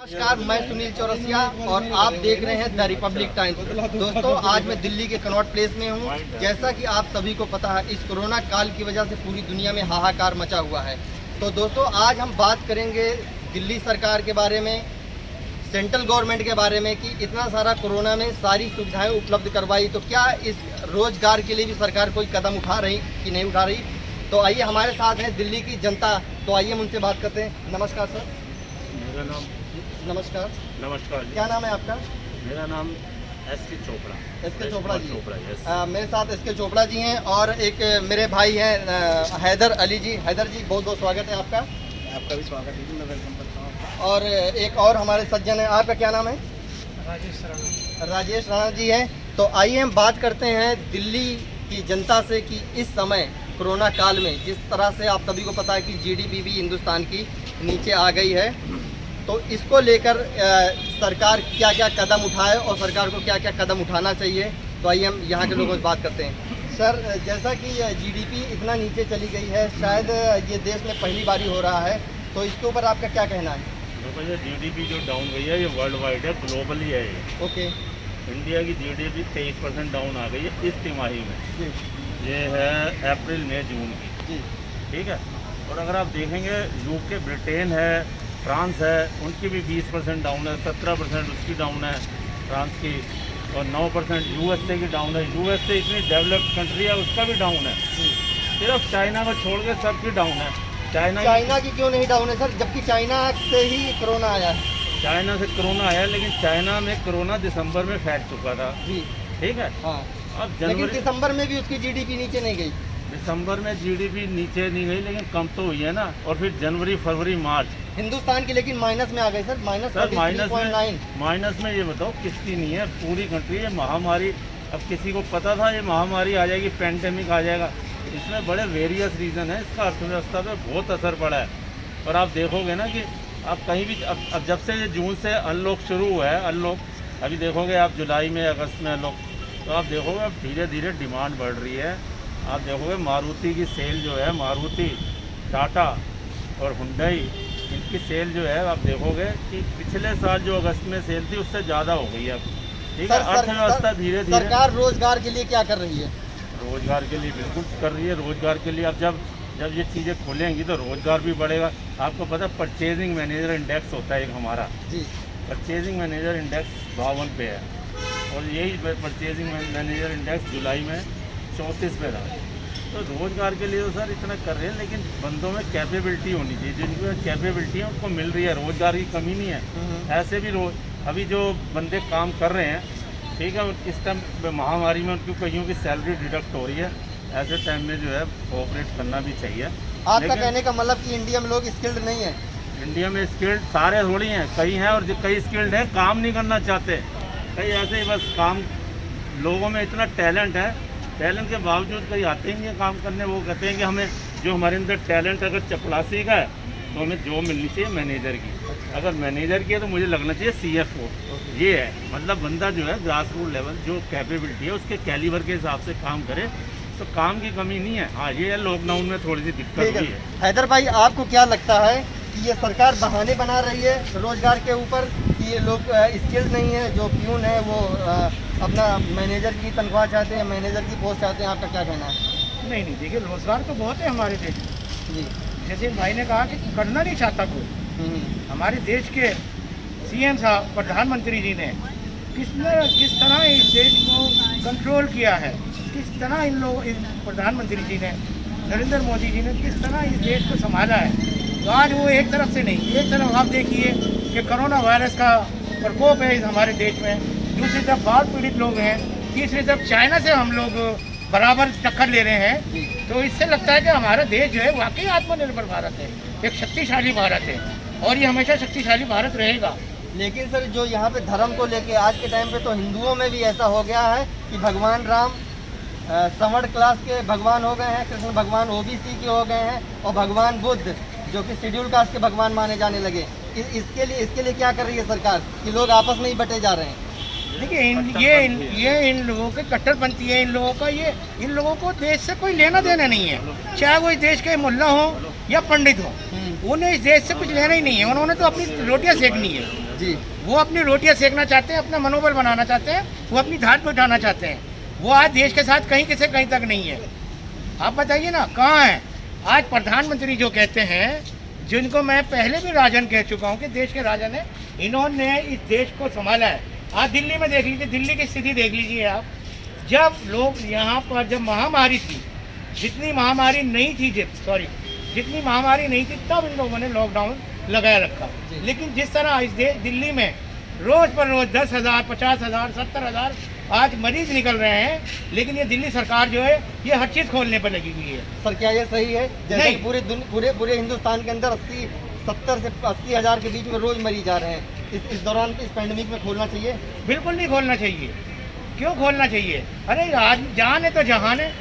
नमस्कार, मैं सुनील चौरसिया और आप देख रहे हैं द रिपब्लिक टाइम्स। दोस्तों, आज मैं दिल्ली के कनॉट प्लेस में हूं। जैसा कि आप सभी को पता है, इस कोरोना काल की वजह से पूरी दुनिया में हाहाकार मचा हुआ है। तो दोस्तों, आज हम बात करेंगे दिल्ली सरकार के बारे में, सेंट्रल गवर्नमेंट के बारे में कि इतना सारा कोरोना में सारी सुविधाएं उपलब्ध करवाई, तो क्या इस रोजगार के लिए भी सरकार कोई कदम उठा रही कि नहीं उठा रही। तो आइए, हमारे साथ है दिल्ली की जनता, तो आइए हम उनसे बात करते हैं। नमस्कार सर। मेरा नाम नमस्कार। नमस्कार जी। क्या नाम है आपका? मेरा नाम SK. Chopra. SK. Chopra ji. Yes. मेरे साथ एस.के. चोपड़ा जी हैं और एक मेरे भाई हैं हैदर अली जी। हैदर जी, बहुत बहुत स्वागत है आपका। आपका भी स्वागत है, मैं वेलकम करता हूँ। और एक और हमारे सज्जन हैं, आपका क्या नाम है? राजेश राणा। राजेश राणा जी हैं। तो आइए हम बात करते हैं दिल्ली की जनता से कि इस समय कोरोना काल में जिस तरह से आप सभी को पता है कि जीडीपी भी हिंदुस्तान की नीचे आ गई है, तो इसको लेकर सरकार क्या क्या कदम उठाए और सरकार को क्या क्या कदम उठाना चाहिए। तो आइए हम यहाँ के लोगों से बात करते हैं। सर, जैसा कि जीडीपी इतना नीचे चली गई है, शायद ये देश में पहली बारी हो रहा है, तो इसके ऊपर आपका क्या कहना है? देखो, ये जीडीपी जो डाउन गई है, ये वर्ल्ड वाइड है, ग्लोबली है ये। ओके। इंडिया की जीडीपी 23% डाउन आ गई है इस तिमाही में। जी ये है अप्रैल मई जून की। जी। ठीक है। और अगर आप देखेंगे, यूके, ब्रिटेन है, फ्रांस है, उनकी भी 20% डाउन है, 17% उसकी डाउन है फ्रांस की, और 9% यूएसए की डाउन है। यूएसए इतनी डेवलप्ड कंट्री है, उसका भी डाउन है। सिर्फ चाइना को छोड़ के सबकी डाउन है। चाइना की क्यों नहीं डाउन है सर, जबकि चाइना से ही कोरोना आया है? चाइना से कोरोना आया, लेकिन चाइना में कोरोना दिसंबर में फैल चुका था। जी। ठीक है। हाँ। अब लेकिन जनवरी, दिसंबर में भी उसकी जीडीपी नीचे नहीं गई। दिसंबर में जीडीपी नीचे नहीं गई, लेकिन कम तो हुई है ना। और फिर जनवरी, फरवरी, मार्च हिंदुस्तान की लेकिन माइनस में आ गई सर, माइनस में ये बताओ किसकी नहीं है? पूरी कंट्री है। महामारी, अब किसी को पता था ये महामारी आ जाएगी, पैंडेमिक आ जाएगा? इसमें बड़े वेरियस रीज़न है। इसका अर्थव्यवस्था पे बहुत असर पड़ा है। और आप देखोगे ना कि आप कहीं भी, अब जब से ये जून से अनलॉक शुरू हुआ है, अनलॉक अभी देखोगे आप जुलाई में, अगस्त में अनलॉक, तो आप देखोगे अब धीरे धीरे डिमांड बढ़ रही है। आप देखोगे मारुति की सेल जो है, मारुति, टाटा और हुंडई, इनकी सेल जो है, आप देखोगे कि पिछले साल जो अगस्त में सेल थी उससे ज़्यादा हो गई है। ठीक है। अर्थव्यवस्था धीरे धीरे, सरकार रोजगार के लिए क्या कर रही है? रोजगार के लिए बिल्कुल कर रही है। रोजगार के लिए अब जब ये चीज़ें खुलेंगी तो रोजगार भी बढ़ेगा। आपको पता है, परचेजिंग मैनेजर इंडेक्स होता है एक हमारा। जी। परचेजिंग मैनेजर इंडेक्स 52 पे है, और यही परचेजिंग मैनेजर इंडेक्स जुलाई में 34 पे था। तो रोजगार के लिए तो सर इतना कर रहे हैं, लेकिन बंदों में कैपेबिलिटी होनी चाहिए। जिनको कैपेबिलिटी है उनको मिल रही है, रोजगार की कमी नहीं है। ऐसे भी अभी जो बंदे काम कर रहे हैं, ठीक है, इस टाइम महामारी में उनकी कईयों की सैलरी डिडक्ट हो रही है। ऐसे टाइम में जो है कोऑपरेट करना भी चाहिए। आपका कहने का मतलब कि इंडिया में लोग स्किल्ड नहीं है? इंडिया में स्किल्ड सारे थोड़ी हैं, कई हैं, और कई स्किल्ड हैं, काम नहीं करना चाहते। कई ऐसे ही बस काम, लोगों में इतना टैलेंट है, टैलेंट के बावजूद कई आते ही नहीं है काम करने। वो कहते हैं कि हमें, जो हमारे अंदर टैलेंट अगर चपरासी का है तो हमें जॉब मिलनी चाहिए मैनेजर की। अगर मैनेजर की है तो मुझे लगना चाहिए CFO। ये है मतलब, बंदा जो है ग्रास रूट लेवल जो कैपेबिलिटी है उसके कैलिबर के हिसाब से काम करे, तो काम की कमी नहीं है। हाँ, ये है लॉकडाउन में थोड़ी सी दिक्कत हुई है। हैदर भाई, आपको क्या लगता है कि ये सरकार बहाने बना रही है रोजगार के ऊपर कि ये लोग स्किल्ड नहीं है? जो प्यून है वो अपना मैनेजर की तनख्वाह चाहते हैं, मैनेजर की पोस्ट चाहते हैं। आपका क्या कहना है? नहीं, देखिए, रोजगार तो बहुत है हमारे देश में। जी। जैसे भाई ने कहा कि करना नहीं चाहता कोई। हमारे देश के CM साहब, प्रधानमंत्री जी ने किस तरह इस देश को कंट्रोल किया है, किस तरह इन प्रधानमंत्री जी ने, नरेंद्र मोदी जी ने किस तरह इस देश को संभाला है। तो आज वो एक तरफ से नहीं, एक तरफ आप देखिए कि कोरोना वायरस का प्रकोप है हमारे देश में, दूसरी तरफ बाढ़ पीड़ित लोग हैं, तीसरी तरफ चाइना से हम लोग बराबर टक्कर ले रहे हैं। तो इससे लगता है कि हमारा देश जो है वाकई आत्मनिर्भर भारत है, एक शक्तिशाली भारत है, और ये हमेशा शक्तिशाली भारत रहेगा। लेकिन सर, जो यहाँ पे धर्म को लेके आज के टाइम पे तो हिंदुओं में भी ऐसा हो गया है कि भगवान राम सवर्ण क्लास के भगवान हो गए हैं, कृष्ण भगवान OBC के हो गए हैं, और भगवान बुद्ध जो कि शेड्यूल कास्ट के भगवान माने जाने लगे। इसके लिए क्या कर रही है सरकार कि लोग आपस में ही बटे जा रहे हैं? देखिए, ये इन लोगों के कट्टरपंथी है। इन लोगों को देश से कोई लेना देना नहीं है, चाहे वो इस देश के मुल्ला हो या पंडित हो। उन्हें इस देश से कुछ लेना ही नहीं है। उन्होंने तो अपनी रोटियां सेकनी है। जी। वो अपनी रोटियां सेकना चाहते हैं, अपना मनोबल बनाना चाहते हैं, वो अपनी धात पे उठाना चाहते हैं। वो आज देश के साथ कहीं से कहीं तक नहीं है। आप बताइए ना कहाँ है आज प्रधानमंत्री जो कहते हैं, जिनको मैं पहले भी राजन कह चुका हूँ कि देश के राजन है, इन्होंने इस देश को संभाला है। आज दिल्ली में देख लीजिए, दिल्ली की स्थिति देख लीजिए आप। जब लोग यहाँ पर जब महामारी थी, जितनी महामारी नहीं थी जितनी महामारी नहीं थी तब इन लोगों ने लॉकडाउन लगाए रखा। लेकिन जिस तरह इस दिल्ली में रोज पर रोज 10,000, 50,000, 70,000 आज मरीज निकल रहे हैं, लेकिन ये दिल्ली सरकार जो है ये हर चीज़ खोलने पर लगी हुई है। सर क्या ये सही है जैसे नहीं। पूरे हिंदुस्तान के अंदर 70 से 80,000 के बीच में रोज मरीज जा रहे हैं, इस दौरान इस पैंडेमिक में खोलना चाहिए? बिल्कुल नहीं खोलना चाहिए। क्यों खोलना चाहिए? अरे आज जान है तो जहान है।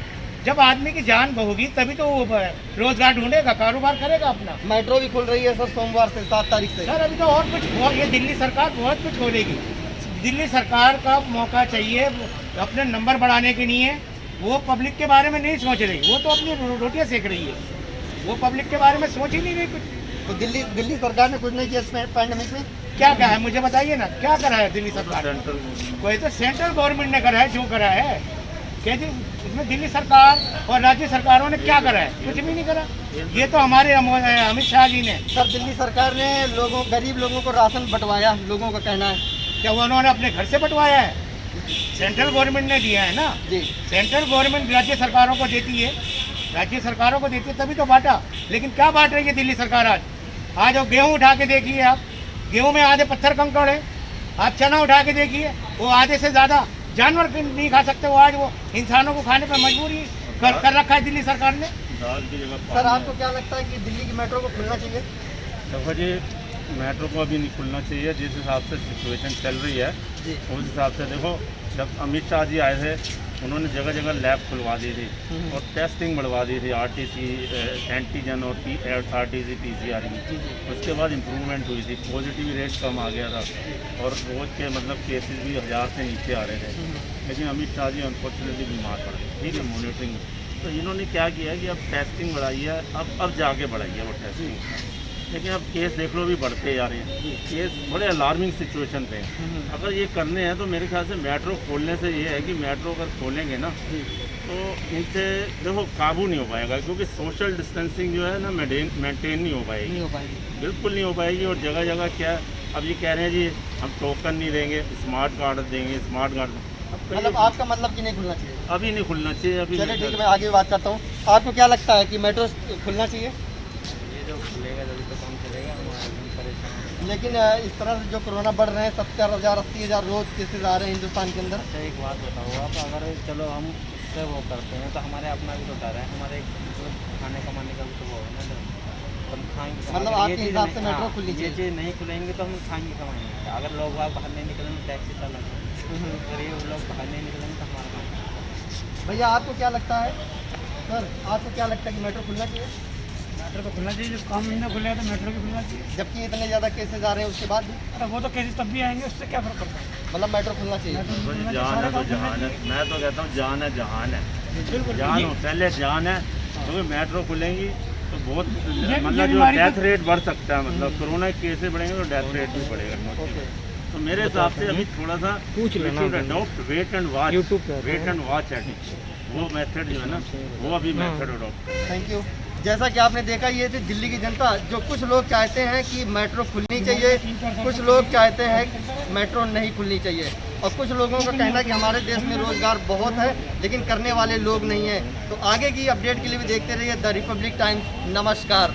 जब आदमी की जान बहोगी तभी तो वो रोजगार ढूंढेगा, कारोबार करेगा अपना। मेट्रो भी खुल रही है सर सोमवार से 7 तारीख से। सर अभी तो और कुछ ये दिल्ली सरकार बहुत कुछ खोलेगी। दिल्ली सरकार का मौका चाहिए अपने नंबर बढ़ाने के लिए। वो पब्लिक के बारे में नहीं सोच रही, वो तो अपनी रोटियां सेक रही है। वो पब्लिक के बारे में सोच ही नहीं रही कुछ। तो दिल्ली सरकार ने कुछ नहीं किया इस पैंडेमिक में? क्या कहा है मुझे बताइए ना, क्या करा है दिल्ली सरकार? कोई तो सेंट्रल गवर्नमेंट ने करा है, जो करा है। कहते इसमें दिल्ली सरकार और राज्य सरकारों ने क्या करा है? कुछ भी नहीं करा। ये तो हमारे अमित शाह जी ने। सर दिल्ली सरकार ने गरीब लोगों को राशन बंटवाया, लोगों का कहना है। क्या वो उन्होंने अपने घर से बंटवाया है? सेंट्रल गवर्नमेंट ने दिया है ना जी। सेंट्रल गवर्नमेंट राज्य सरकारों को देती है, राज्य सरकारों को देती है तभी तो बांटा। लेकिन क्या बांट रही है दिल्ली सरकार आज वो गेहूँ उठा के देखिए आप, गेहूँ में आधे पत्थर कंकड़ है। आप चना उठा के देखिए, वो आधे से ज़्यादा जानवर नहीं खा सकते, वो आज वो इंसानों को खाने पर मजबूरी कर रखा है दिल्ली सरकार ने। सर आपको क्या लगता है कि दिल्ली की मेट्रो को खुलना चाहिए? देखो जी, मेट्रो को अभी नहीं खुलना चाहिए। जिस हिसाब से सिचुएशन चल रही है उस हिसाब से देखो, जब अमित शाह जी आए थे उन्होंने जगह जगह लैब खुलवा दी थी और टेस्टिंग बढ़वा दी थी, आरटीसी एंटीजन और आरटीसी पीसीआर की। उसके बाद इम्प्रूवमेंट हुई थी, पॉजिटिव रेट कम आ गया था और रोज के मतलब केसेस भी 1000 से नीचे आ रहे थे। लेकिन अमित शाह जी अनफॉर्चुनेटली बीमार पड़ गए, ठीक है, मॉनिटरिंग। तो इन्होंने क्या किया है कि अब टेस्टिंग बढ़ाई है, अब जाके बढ़ाई है वो टेस्टिंग। लेकिन अब केस देख लो भी बढ़ते जा रहे हैं, केस बड़े अलार्मिंग सिचुएशन पे हैं। अगर ये करने हैं तो मेरे ख्याल से मेट्रो खोलने से ये है कि मेट्रो अगर खोलेंगे ना तो इनसे देखो काबू नहीं हो पाएगा, क्योंकि सोशल डिस्टेंसिंग जो है ना मेंटेन नहीं हो पाएगी, बिल्कुल नहीं हो पाएगी। और जगह जगह क्या अब ये कह रहे हैं जी हम टोकन नहीं देंगे, स्मार्ट कार्ड देंगे, स्मार्ट कार्ड। मतलब आपका मतलब कि नहीं खुलना चाहिए? अभी नहीं खुलना चाहिए। अभी चलिए ठीक है, मैं आगे बात करता हूँ। आपको क्या लगता है कि मेट्रो खुलना चाहिए? जो खुलेगा तभी तो काम चलेगा, हम परेशान। लेकिन इस तरह से जो कोरोना बढ़ रहे हैं, 70,000 80,000 रोज केसेज आ रहे हैं हिंदुस्तान के अंदर। अच्छा एक बात बताओ आप, अगर चलो हम उससे वो करते हैं तो हमारे अपना भी तो डर है, हमारे खाने कमाने का भी तो वो है ना, तो हम खाएंगे। मतलब अगर आपके ये हिसाब चीज़ से नहीं- मेट्रो हाँ, खुलनी ये चाहिए। चीज़ नहीं खुलेंगे तो हम खाएंगे कमाएंगे। अगर लोग बाहर नहीं निकलेंगे टैक्सी चला, गरीब लोग बाहर नहीं निकलेंगे तो हमारा काम। भैया आपको क्या लगता है? सर आपको क्या लगता है कि मेट्रो खुलना चाहिए? मेट्रो को खुलना चाहिए, जब काम महीना खुलेगा तो मेट्रो भी खुलना चाहिए। जबकि इतने ज़्यादा केसेज आ रहे हैं उसके बाद भी? अरे वो तो केसेस तब भी आएंगे, उससे क्या फर्क पड़ता है? मतलब मेट्रो खुलना चाहिए। जान है तो जहान है। मैं तो कहता हूँ जान है जहान है, बिल्कुल जान हो पहले जान है। क्योंकि मेट्रो खुलेंगी तो बहुत ये मतलब जो बीमारी डेथ रेट बढ़ सकता है, मतलब कोरोना के केसेस बढ़ेंगे तो डेथ रेट भी बढ़ेगा। ओके। तो मेरे हिसाब से अभी थोड़ा सा अडॉप्ट वेट एंड वॉच वो मेथड जो है ना, वो अभी मेथड अडॉप्ट। Thank you. जैसा कि आपने देखा, ये थी दिल्ली की जनता। जो कुछ लोग चाहते हैं कि मेट्रो खुलनी चाहिए, कुछ लोग चाहते हैं मेट्रो नहीं खुलनी चाहिए, और कुछ लोगों का कहना है कि हमारे देश में रोजगार बहुत है लेकिन करने वाले लोग नहीं हैं। तो आगे की अपडेट के लिए भी देखते रहिए द रिपब्लिक टाइम्स। नमस्कार।